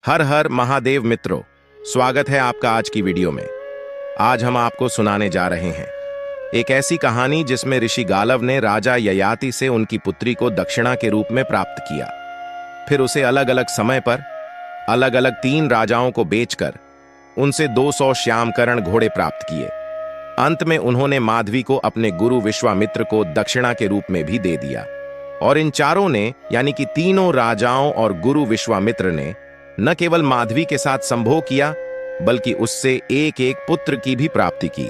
हर हर महादेव मित्रों, स्वागत है आपका आज की वीडियो में। आज हम आपको सुनाने जा रहे हैं एक ऐसी कहानी जिसमें ऋषि गालव ने राजा ययाति से उनकी पुत्री को दक्षिणा के रूप में प्राप्त किया। फिर उसे अलग अलग समय पर अलग अलग 3 राजाओं को बेचकर उनसे 200 श्यामकरण घोड़े प्राप्त किए। अंत में उन्होंने माधवी को अपने गुरु विश्वामित्र को दक्षिणा के रूप में भी दे दिया। और इन चारों ने यानी कि तीनों राजाओं और गुरु विश्वामित्र ने न केवल माधवी के साथ संभोग किया बल्कि उससे एक एक पुत्र की भी प्राप्ति की।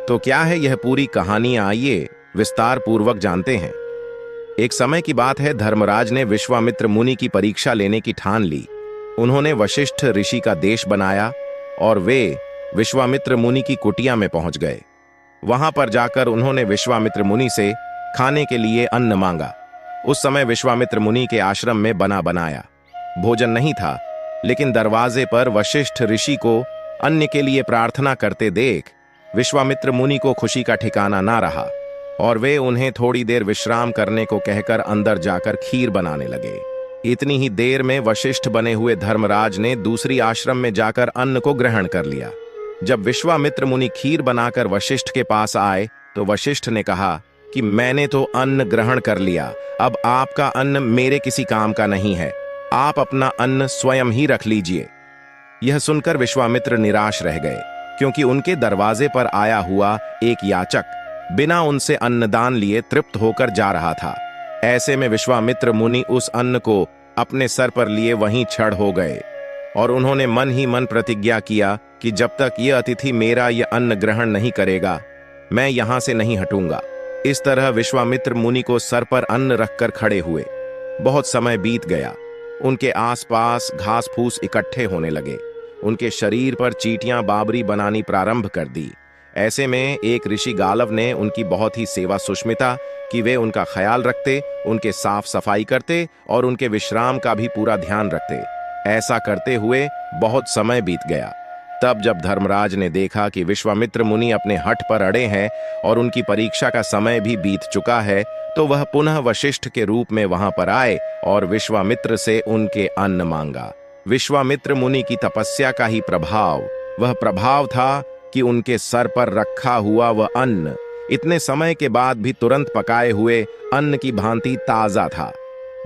तो क्या है यह पूरी कहानी, आइए विस्तार पूर्वक जानते हैं। एक समय की बात है, धर्मराज ने विश्वामित्र मुनि की परीक्षा लेने की ठान ली। उन्होंने वशिष्ठ ऋषि का देश बनाया और वे विश्वामित्र मुनि की कुटिया में पहुंच गए। वहां पर जाकर उन्होंने विश्वामित्र मुनि से खाने के लिए अन्न मांगा। उस समय विश्वामित्र मुनि के आश्रम में बना बनाया भोजन नहीं था, लेकिन दरवाजे पर वशिष्ठ ऋषि को अन्न के लिए प्रार्थना करते देख विश्वामित्र मुनि को खुशी का ठिकाना ना रहा और वे उन्हें थोड़ी देर विश्राम करने को कहकर अंदर जाकर खीर बनाने लगे। इतनी ही देर में वशिष्ठ बने हुए धर्मराज ने दूसरी आश्रम में जाकर अन्न को ग्रहण कर लिया। जब विश्वामित्र मुनि खीर बनाकर वशिष्ठ के पास आए तो वशिष्ठ ने कहा कि मैंने तो अन्न ग्रहण कर लिया, अब आपका अन्न मेरे किसी काम का नहीं है, आप अपना अन्न स्वयं ही रख लीजिए। यह सुनकर विश्वामित्र निराश रह गए, क्योंकि उनके दरवाजे पर आया हुआ एक याचक बिना उनसे अन्नदान लिए तृप्त होकर जा रहा था। ऐसे में विश्वामित्र मुनि उस अन्न को अपने सर पर लिए वहीं छड़ हो गए और उन्होंने मन ही मन प्रतिज्ञा किया कि जब तक यह अतिथि मेरा यह अन्न ग्रहण नहीं करेगा, मैं यहां से नहीं हटूंगा। इस तरह विश्वामित्र मुनि को सर पर अन्न रखकर खड़े हुए। बहुत समय बीत गया। उनके आसपास घास फूस इकट्ठे होने लगे। उनके शरीर पर चींटियां बाबरी बनानी प्रारंभ कर दी। ऐसे में एक ऋषि गालव ने उनकी बहुत ही सेवा सुष्मिता कि वे उनका ख्याल रखते, उनके साफ सफाई करते और उनके विश्राम का भी पूरा ध्यान रखते। ऐसा करते हुए बहुत समय बीत गया। तब जब धर्मराज ने देखा कि विश्वामित्र मुनि अपने हठ पर अड़े हैं और उनकी परीक्षा का समय भी बीत चुका है, तो वह पुनः वशिष्ठ के रूप में वहां पर आए और विश्वामित्र से उनके अन्न मांगा। विश्वामित्र मुनि की तपस्या का ही वह प्रभाव था कि उनके सर पर रखा हुआ वह अन्न इतने समय के बाद भी तुरंत पकाए हुए अन्न की भांति ताजा था।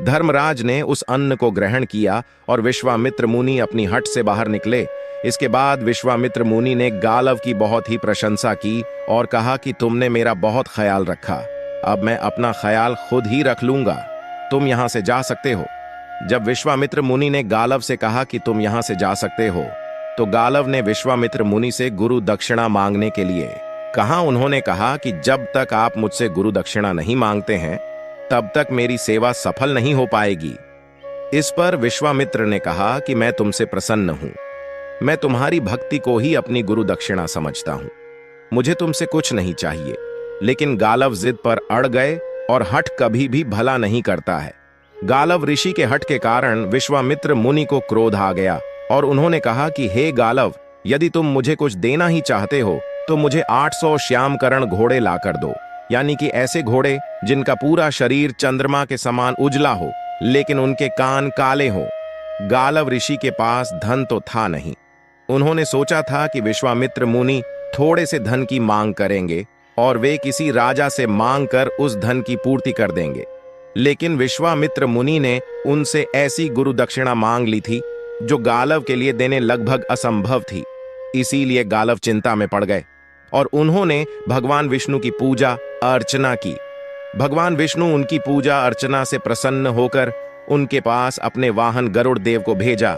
धर्मराज ने उस अन्न को ग्रहण किया और विश्वामित्र मुनि अपनी हट से बाहर निकले। इसके बाद विश्वामित्र मुनि ने गालव की बहुत ही प्रशंसा की और कहा कि तुमने मेरा बहुत ख्याल रखा, अब मैं अपना ख्याल खुद ही रख लूंगा, तुम यहां से जा सकते हो। जब विश्वामित्र मुनि ने गालव से कहा कि तुम यहां से जा सकते हो, तो गालव ने विश्वामित्र मुनि से गुरु दक्षिणा मांगने के लिए कहा। उन्होंने कहा कि जब तक आप मुझसे गुरु दक्षिणा नहीं मांगते हैं, तब तक मेरी सेवा सफल नहीं हो पाएगी। इस पर विश्वामित्र ने कहा कि मैं तुमसे प्रसन्न हूं, मैं तुम्हारी भक्ति को ही अपनी गुरु दक्षिणा समझता हूं, मुझे तुमसे कुछ नहीं चाहिए। लेकिन गालव जिद पर अड़ गए और हठ कभी भी भला नहीं करता है। गालव ऋषि के हठ के कारण विश्वामित्र मुनि को क्रोध आ गया और उन्होंने कहा कि हे गालव, यदि तुम मुझे कुछ देना ही चाहते हो तो मुझे 800 श्यामकरण घोड़े लाकर दो, यानी कि ऐसे घोड़े जिनका पूरा शरीर चंद्रमा के समान उजला हो लेकिन उनके कान काले हो। गालव ऋषि के पास धन तो था नहीं। उन्होंने सोचा था कि विश्वामित्र मुनि थोड़े से धन की मांग करेंगे और वे किसी राजा से मांग कर उस धन की पूर्ति कर देंगे। लेकिन विश्वामित्र मुनि ने उनसे ऐसी गुरु दक्षिणा मांग ली थी जो गालव के लिए देने लगभग असंभव थी। इसीलिए गालव चिंता में पड़ गए और उन्होंने भगवान विष्णु की पूजा अर्चना की। भगवान विष्णु उनकी पूजा अर्चना से प्रसन्न होकर उनके पास अपने वाहन गरुड़ देव को भेजा।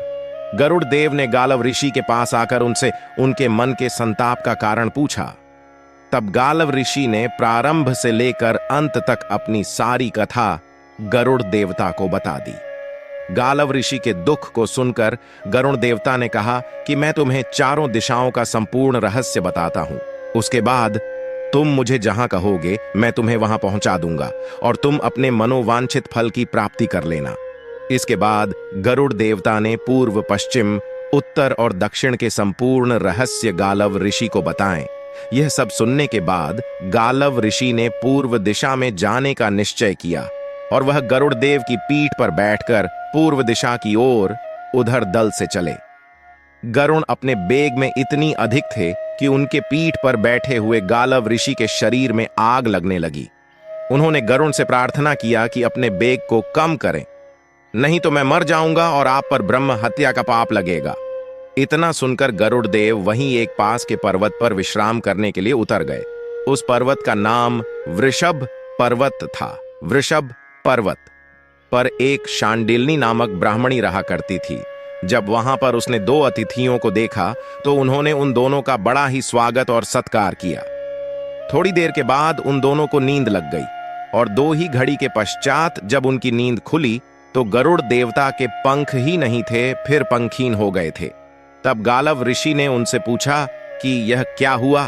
गरुड़ देव ने गालव ऋषि के पास आकर उनसे उनके मन के संताप का कारण पूछा। तब गालव ऋषि ने प्रारंभ से लेकर अंत तक अपनी सारी कथा गरुड़ देवता को बता दी। गालव ऋषि के दुख को सुनकर गरुड़ देवता ने कहा कि मैं तुम्हें चारों दिशाओं का संपूर्ण रहस्य बताता हूं। उसके बाद तुम मुझे जहां कहोगे मैं तुम्हें वहां पहुंचा दूंगा और तुम अपने मनोवांछित फल की प्राप्ति कर लेना। इसके बाद गरुड़ देवता ने पूर्व, पश्चिम, उत्तर और दक्षिण के संपूर्ण रहस्य गालव ऋषि को बताएं। यह सब सुनने के बाद गालव ऋषि ने पूर्व दिशा में जाने का निश्चय किया और वह गरुड़ देव की पीठ पर बैठकर पूर्व दिशा की ओर उधर दल से चले। गरुण अपने बेग में इतनी अधिक थे कि उनके पीठ पर बैठे हुए गालव ऋषि के शरीर में आग लगने लगी। उन्होंने गरुण से प्रार्थना किया कि अपने बेग को कम करें, नहीं तो मैं मर जाऊंगा और आप पर ब्रह्म हत्या का पाप लगेगा। इतना सुनकर गरुड़ देव वहीं एक पास के पर्वत पर विश्राम करने के लिए उतर गए। उस पर्वत का नाम वृषभ पर्वत था। वृषभ पर्वत पर एक शांडिल्नी नामक ब्राह्मणी रहा करती थी। जब वहां पर उसने दो अतिथियों को देखा तो उन्होंने उन दोनों का बड़ा ही स्वागत और सत्कार किया। थोड़ी देर के बाद उन दोनों को नींद लग गई और 2 ही घड़ी के पश्चात जब उनकी नींद खुली तो गरुड़ देवता के पंख ही नहीं थे, फिर पंखीन हो गए थे। तब गालव ऋषि ने उनसे पूछा कि यह क्या हुआ?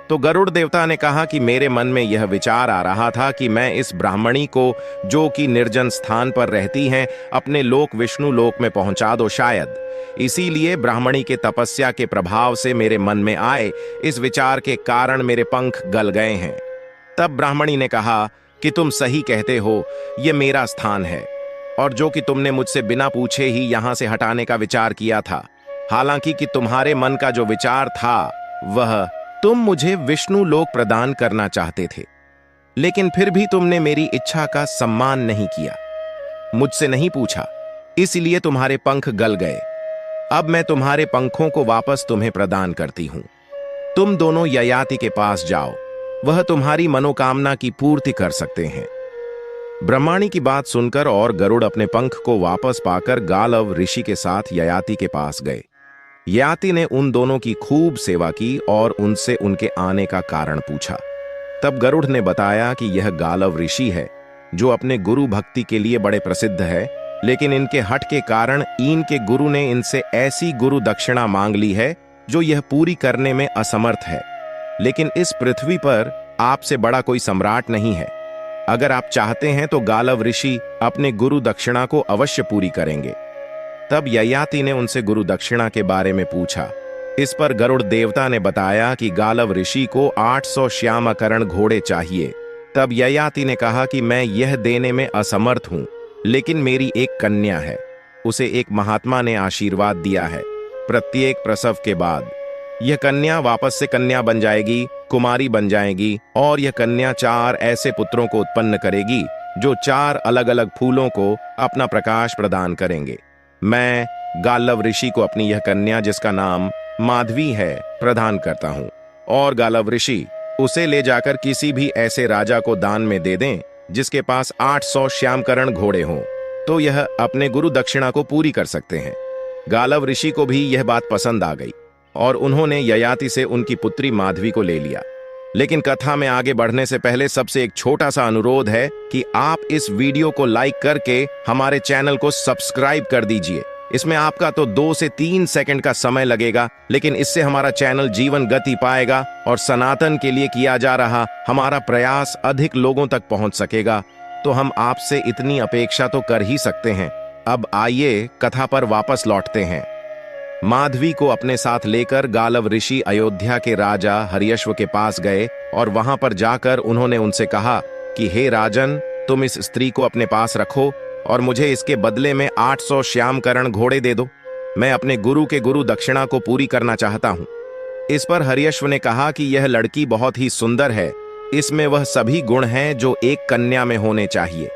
तो गरुड़ देवता ने कहा कि मेरे मन में यह विचार आ रहा था कि मैं इस ब्राह्मणी को, जो कि निर्जन स्थान पर रहती हैं, अपने लोक विष्णु लोक में पहुंचा दो शायद। इसीलिए ब्राह्मणी के तपस्या के प्रभाव से मेरे मन में आए इस विचार के कारण मेरे पंख गल गए हैं। तब ब्राह्मणी ने कहा कि तुम सही कहते हो, यह मेरा स्थान है और जो कि तुमने मुझसे बिना पूछे ही यहां से हटाने का विचार किया था। हालांकि कि तुम्हारे मन का जो विचार था वह तुम मुझे विष्णु लोक प्रदान करना चाहते थे, लेकिन फिर भी तुमने मेरी इच्छा का सम्मान नहीं किया, मुझसे नहीं पूछा, इसलिए तुम्हारे पंख गल गए। अब मैं तुम्हारे पंखों को वापस तुम्हें प्रदान करती हूं। तुम दोनों ययाति के पास जाओ, वह तुम्हारी मनोकामना की पूर्ति कर सकते हैं। ब्रह्माणी की बात सुनकर और गरुड़ अपने पंख को वापस पाकर गालव ऋषि के साथ ययाति के पास गए। ययाति ने उन दोनों की खूब सेवा की और उनसे उनके आने का कारण पूछा। तब गरुड़ ने बताया कि यह गालव ऋषि है, जो अपने गुरु भक्ति के लिए बड़े प्रसिद्ध है, लेकिन इनके हठ के कारण इनके गुरु ने इनसे ऐसी गुरु दक्षिणा मांग ली है जो यह पूरी करने में असमर्थ है। लेकिन इस पृथ्वी पर आपसे बड़ा कोई सम्राट नहीं है। अगर आप चाहते हैं तो गालव ऋषि अपने गुरु दक्षिणा को अवश्य पूरी करेंगे। तब ययाति ने उनसे गुरु दक्षिणा के बारे में पूछा। इस पर गरुड़ देवता ने बताया कि गालव ऋषि को 800 श्यामकरण घोड़े चाहिए। तब ययाति ने कहा कि मैं यह देने में असमर्थ हूं, लेकिन मेरी एक कन्या है, उसे एक महात्मा ने आशीर्वाद दिया है। प्रत्येक प्रसव के बाद यह कन्या वापस से कन्या बन जाएगी, कुमारी बन जाएगी और यह कन्या 4 ऐसे पुत्रों को उत्पन्न करेगी जो 4 अलग अलग फूलों को अपना प्रकाश प्रदान करेंगे। मैं गालव ऋषि को अपनी यह कन्या, जिसका नाम माधवी है, प्रदान करता हूं और गालव ऋषि उसे ले जाकर किसी भी ऐसे राजा को दान में दे दें जिसके पास 800 श्यामकरण घोड़े हों, तो यह अपने गुरु दक्षिणा को पूरी कर सकते हैं। गालव ऋषि को भी यह बात पसंद आ गई और उन्होंने ययाति से उनकी पुत्री माधवी को ले लिया। लेकिन कथा में आगे बढ़ने से पहले सबसे एक छोटा सा अनुरोध है कि आप इस वीडियो को लाइक करके हमारे चैनल को सब्सक्राइब कर दीजिए। इसमें आपका तो 2 से 3 सेकंड का समय लगेगा, लेकिन इससे हमारा चैनल जीवन गति पाएगा और सनातन के लिए किया जा रहा हमारा प्रयास अधिक लोगों तक पहुंच सकेगा। तो हम आपसे इतनी अपेक्षा तो कर ही सकते हैं। अब आइए कथा पर वापस लौटते हैं। माधवी को अपने साथ लेकर गालव ऋषि अयोध्या के राजा हरियश्व के पास गए और वहां पर जाकर उन्होंने उनसे कहा कि हे राजन, तुम इस स्त्री को अपने पास रखो और मुझे इसके बदले में 800 श्यामकरण घोड़े दे दो। मैं अपने गुरु के गुरु दक्षिणा को पूरी करना चाहता हूं। इस पर हरियश्व ने कहा कि यह लड़की बहुत ही सुंदर है, इसमें वह सभी गुण हैं जो एक कन्या में होने चाहिए।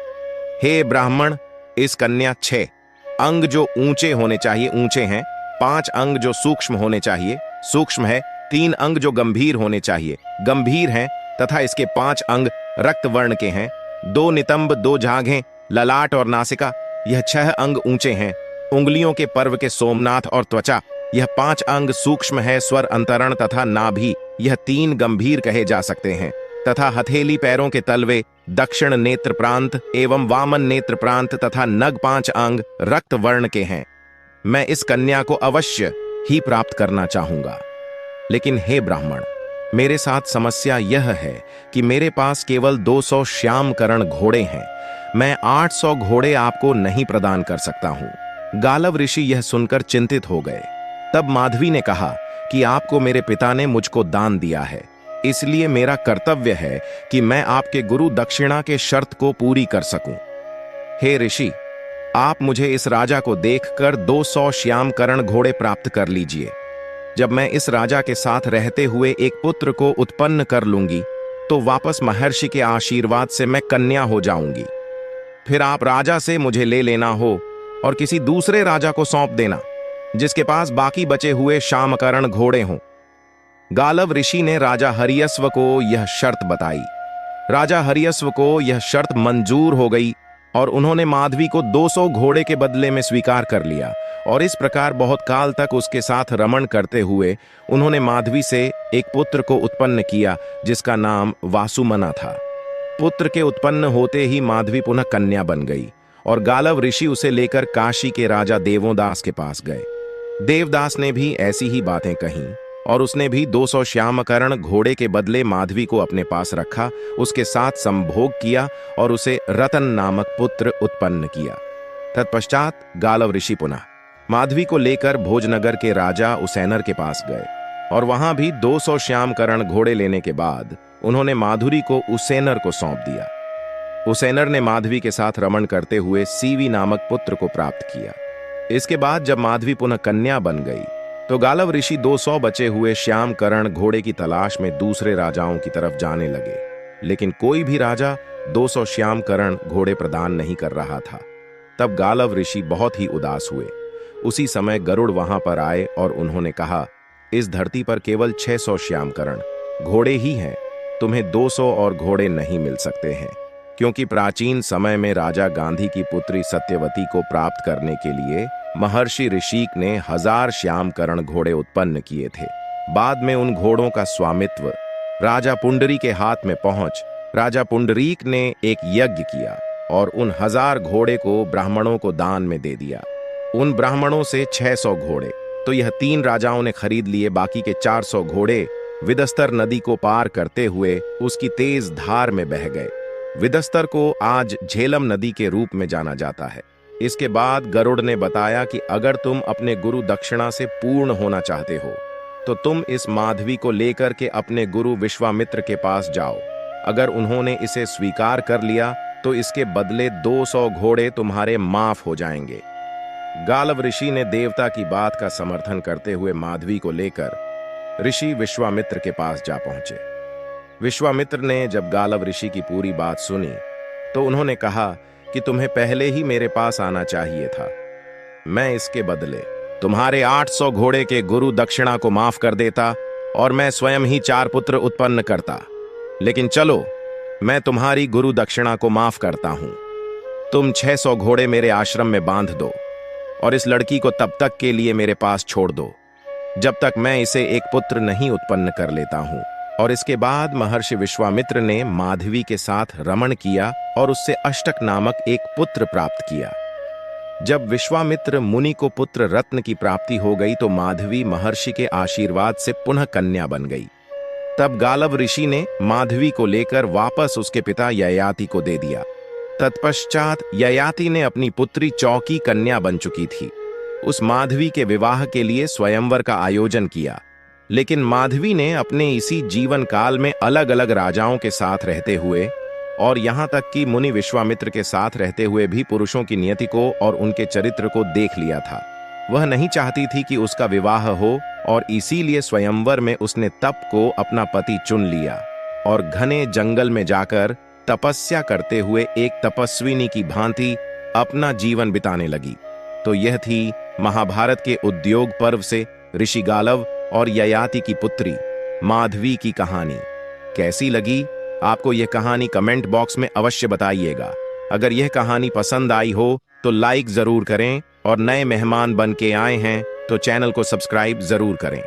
हे ब्राह्मण, इस कन्या 6 अंग जो ऊंचे होने चाहिए ऊंचे हैं, 5 अंग जो सूक्ष्म होने चाहिए सूक्ष्म है, 3 अंग जो गंभीर होने चाहिए गंभीर हैं तथा इसके 5 अंग रक्त वर्ण के हैं, 2 नितंब, 2 जांघें, ललाट और नासिका, यह 6 अंग ऊंचे हैं। उंगलियों के पर्व के सोमनाथ और त्वचा, यह 5 अंग सूक्ष्म है। स्वर अंतरण तथा नाभि, यह 3 गंभीर कहे जा सकते हैं तथा हथेली पैरों के तलवे, दक्षिण नेत्र प्रांत एवं वामन नेत्र प्रांत तथा नग 5 अंग रक्त वर्ण के हैं। मैं इस कन्या को अवश्य ही प्राप्त करना चाहूंगा। लेकिन हे ब्राह्मण, मेरे साथ समस्या यह है कि मेरे पास केवल 200 श्यामकरण घोड़े हैं। मैं 800 घोड़े आपको नहीं प्रदान कर सकता हूं। गालव ऋषि यह सुनकर चिंतित हो गए। तब माधवी ने कहा कि आपको मेरे पिता ने मुझको दान दिया है, इसलिए मेरा कर्तव्य है कि मैं आपके गुरु दक्षिणा के शर्त को पूरी कर सकूं। हे ऋषि, आप मुझे इस राजा को देखकर 200 श्यामकरण घोड़े प्राप्त कर लीजिए। जब मैं इस राजा के साथ रहते हुए एक पुत्र को उत्पन्न कर लूंगी तो वापस महर्षि के आशीर्वाद से मैं कन्या हो जाऊंगी। फिर आप राजा से मुझे ले लेना हो और किसी दूसरे राजा को सौंप देना जिसके पास बाकी बचे हुए श्यामकरण घोड़े हों। गालव ऋषि ने राजा हरियस्व को यह शर्त बताई। राजा हरियस्व को यह शर्त मंजूर हो गई और उन्होंने माधवी को 200 घोड़े के बदले में स्वीकार कर लिया और इस प्रकार बहुत काल तक उसके साथ रमण करते हुए उन्होंने माधवी से एक पुत्र को उत्पन्न किया जिसका नाम वासुमना था। पुत्र के उत्पन्न होते ही माधवी पुनः कन्या बन गई और गालव ऋषि उसे लेकर काशी के राजा देवोदास के पास गए। देवदास ने भी ऐसी ही बातें कहीं और उसने भी 200 श्यामकरण घोड़े के बदले माधवी को अपने पास रखा, उसके साथ संभोग किया और उसे रतन नामक पुत्र उत्पन्न किया। तत्पश्चात गालव ऋषि पुनः माधवी को लेकर भोजनगर के राजा उसैनर के पास गए और वहां भी 200 श्यामकरण घोड़े लेने के बाद उन्होंने माधुरी को उसैनर को सौंप दिया। उसैनर ने माधवी के साथ रमण करते हुए सीवी नामक पुत्र को प्राप्त किया। इसके बाद जब माधवी पुनः कन्या बन गई तो गालव ऋषि 200 बचे हुए श्यामकरण घोड़े की तलाश में दूसरे राजाओं की तरफ जाने लगे, लेकिन कोई भी राजा 200 श्यामकरण घोड़े प्रदान नहीं कर रहा था। तब गालव ऋषि बहुत ही उदास हुए। उसी समय गरुड़ वहां पर आए और उन्होंने कहा, इस धरती पर केवल 600 श्यामकरण घोड़े ही हैं, तुम्हें 200 और घोड़े नहीं मिल सकते हैं, क्योंकि प्राचीन समय में राजा गांधी की पुत्री सत्यवती को प्राप्त करने के लिए महर्षि ऋषिक ने 1000 श्यामकरण घोड़े उत्पन्न किए थे। बाद में उन घोड़ों का स्वामित्व राजा पुंडरी के हाथ में पहुंच राजा पुंडरीक ने एक यज्ञ किया और उन 1000 घोड़े को ब्राह्मणों को दान में दे दिया। उन ब्राह्मणों से 600 घोड़े तो यह 3 राजाओं ने खरीद लिए। बाकी के 400 घोड़े विदस्तर नदी को पार करते हुए उसकी तेज धार में बह गए। विदस्तर को आज झेलम नदी के रूप में जाना जाता है। इसके बाद गरुड़ ने बताया कि अगर तुम अपने गुरु दक्षिणा से पूर्ण होना चाहते हो तो तुम इस माधवी को लेकर के अपने गुरु विश्वामित्र के पास जाओ। अगर उन्होंने इसे स्वीकार कर लिया तो इसके बदले 200 घोड़े तुम्हारे माफ हो जाएंगे। गालव ऋषि ने देवता की बात का समर्थन करते हुए माधवी को लेकर ऋषि विश्वामित्र के पास जा पहुंचे। विश्वामित्र ने जब गालव ऋषि की पूरी बात सुनी तो उन्होंने कहा कि तुम्हें पहले ही मेरे पास आना चाहिए था। मैं इसके बदले तुम्हारे 800 घोड़े के गुरु दक्षिणा को माफ कर देता और मैं स्वयं ही 4 पुत्र उत्पन्न करता। लेकिन चलो, मैं तुम्हारी गुरु दक्षिणा को माफ करता हूं। तुम 600 घोड़े मेरे आश्रम में बांध दो और इस लड़की को तब तक के लिए मेरे पास छोड़ दो जब तक मैं इसे एक पुत्र नहीं उत्पन्न कर लेता हूं। और इसके बाद महर्षि विश्वामित्र ने माधवी के साथ रमण किया और उससे अष्टक नामक एक पुत्र प्राप्त किया। जब विश्वामित्र मुनि को पुत्र रत्न की प्राप्ति हो गई तो माधवी महर्षि के आशीर्वाद से पुनः कन्या बन गई। तब गालव ऋषि ने माधवी को लेकर वापस उसके पिता ययाति को दे दिया। तत्पश्चात ययाति ने अपनी पुत्री चौकी कन्या बन चुकी थी उस माधवी के विवाह के लिए स्वयंवर का आयोजन किया। लेकिन माधवी ने अपने इसी जीवन काल में अलग अलग राजाओं के साथ रहते हुए और यहां तक कि मुनि विश्वामित्र के साथ रहते हुए भी पुरुषों की नियति को और उनके चरित्र को देख लिया था। वह नहीं चाहती थी कि उसका विवाह हो और इसीलिए स्वयंवर में उसने तप को अपना पति चुन लिया और घने जंगल में जाकर तपस्या करते हुए एक तपस्विनी की भांति अपना जीवन बिताने लगी। तो यह थी महाभारत के उद्योग पर्व से ऋषि गालव और ययाति की पुत्री माधवी की कहानी। कैसी लगी आपको यह कहानी कमेंट बॉक्स में अवश्य बताइएगा। अगर यह कहानी पसंद आई हो तो लाइक जरूर करें और नए मेहमान बन के आए हैं तो चैनल को सब्सक्राइब जरूर करें।